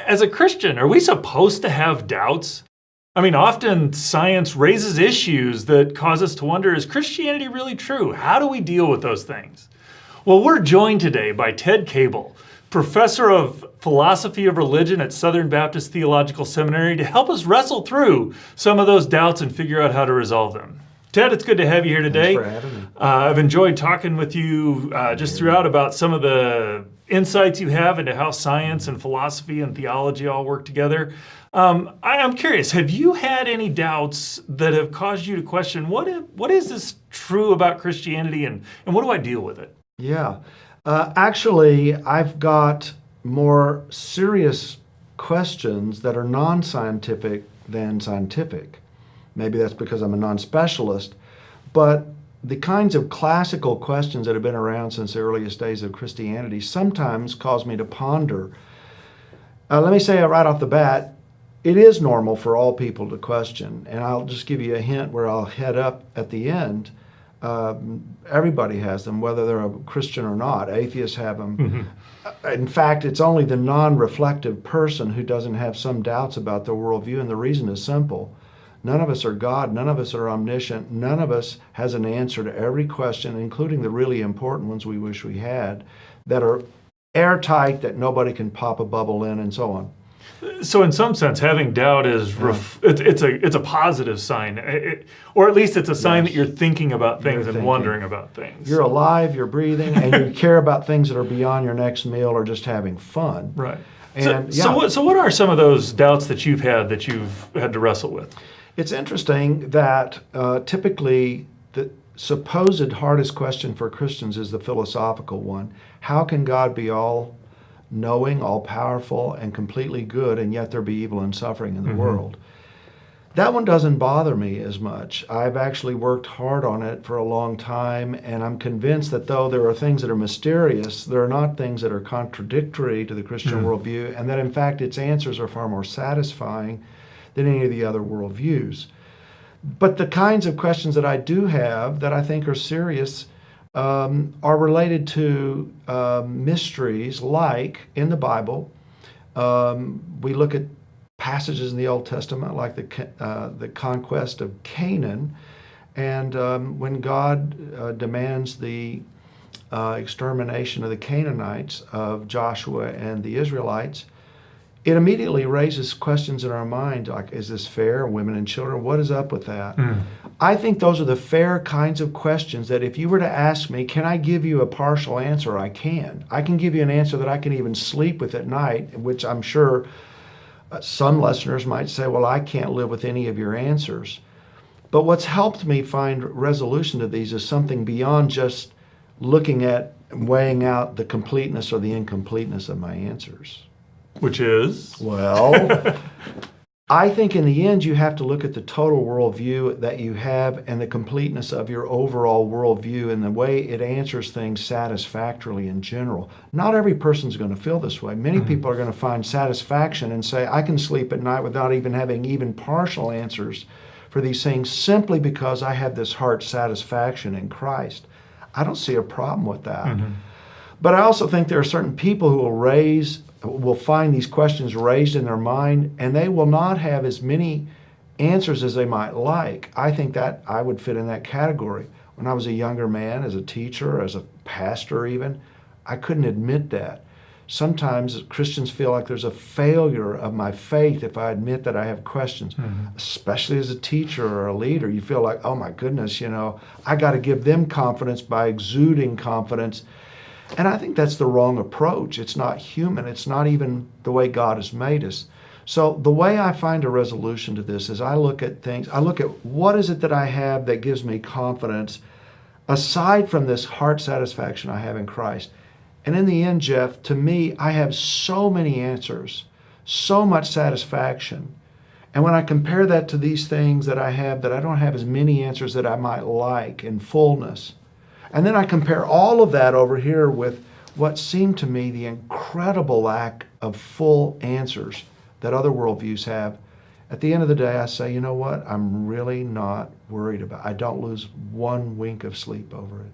As a Christian, are we supposed to have doubts? I mean, often science raises issues that cause us to wonder, is Christianity really true? How do we deal with those things? Well, we're joined today by Ted Cable, professor of philosophy of religion at Southern Baptist Theological Seminary, to help us wrestle through some of those doubts and figure out how to resolve them. Ted, it's good to have you here today. Thanks for having me. I've enjoyed talking with you just throughout about some of the insights you have into how science and philosophy and theology all work together. I'm curious, have you had any doubts that have caused you to question, what is this true about Christianity and what do I deal with it? Yeah. Actually, I've got more serious questions that are non-scientific than scientific. Maybe that's because I'm a non-specialist, but the kinds of classical questions that have been around since the earliest days of Christianity sometimes cause me to ponder. Let me say right off the bat, it is normal for all people to question, and I'll just give you a hint where I'll head up at the end. Everybody has them, whether they're a Christian or not. Atheists have them. Mm-hmm. In fact, it's only the non-reflective person who doesn't have some doubts about their worldview, and the reason is simple. None of us are God. None of us are omniscient. None of us has an answer to every question, including the really important ones we wish we had, that are airtight, that nobody can pop a bubble in, and so on. So in some sense, having doubt is it's a positive sign, or at least it's a sign that you're thinking about things and wondering about things. You're alive, you're breathing, and you care about things that are beyond your next meal or just having fun. Right. And, so what are some of those doubts that you've had to wrestle with? It's interesting that typically the supposed hardest question for Christians is the philosophical one. How can God be all-knowing, all-powerful, and completely good, and yet there be evil and suffering in the world? That one doesn't bother me as much. I've actually worked hard on it for a long time, and I'm convinced that though there are things that are mysterious, there are not things that are contradictory to the Christian worldview, and that in fact its answers are far more satisfying than any of the other worldviews. But the kinds of questions that I do have that I think are serious are related to mysteries, like in the Bible, we look at passages in the Old Testament like the conquest of Canaan, and when God demands the extermination of the Canaanites, of Joshua and the Israelites, it immediately raises questions in our mind like, is this fair? Women and children, what is up with that? I think those are the fair kinds of questions that if you were to ask me, can I give you a partial answer? I can. I can give you an answer that I can even sleep with at night, which I'm sure some listeners might say, well, I can't live with any of your answers. But what's helped me find resolution to these is something beyond just looking at weighing out the completeness or the incompleteness of my answers. Which is? Well, I think in the end you have to look at the total worldview that you have and the completeness of your overall worldview and the way it answers things satisfactorily in general. Not every person's going to feel this way. Many people are going to find satisfaction and say, I can sleep at night without even having even partial answers for these things simply because I have this heart satisfaction in Christ. I don't see a problem with that. But I also think there are certain people who will find these questions raised in their mind, and they will not have as many answers as they might like. I think that I would fit in that category. When I was a younger man, as a teacher, as a pastor even, I couldn't admit that. Sometimes Christians feel like there's a failure of my faith if I admit that I have questions, especially as a teacher or a leader. You feel like, oh my goodness, I got to give them confidence by exuding confidence. And I think that's the wrong approach. It's not human. It's not even the way God has made us. So the way I find a resolution to this is I look at things, I look at what is it that I have that gives me confidence aside from this heart satisfaction I have in Christ. And in the end, Jeff, to me, I have so many answers, so much satisfaction. And when I compare that to these things that I have, that I don't have as many answers that I might like in fullness, and then I compare all of that over here with what seemed to me the incredible lack of full answers that other worldviews have. At the end of the day, I say, you know what? I'm really not worried about it. I don't lose one wink of sleep over it.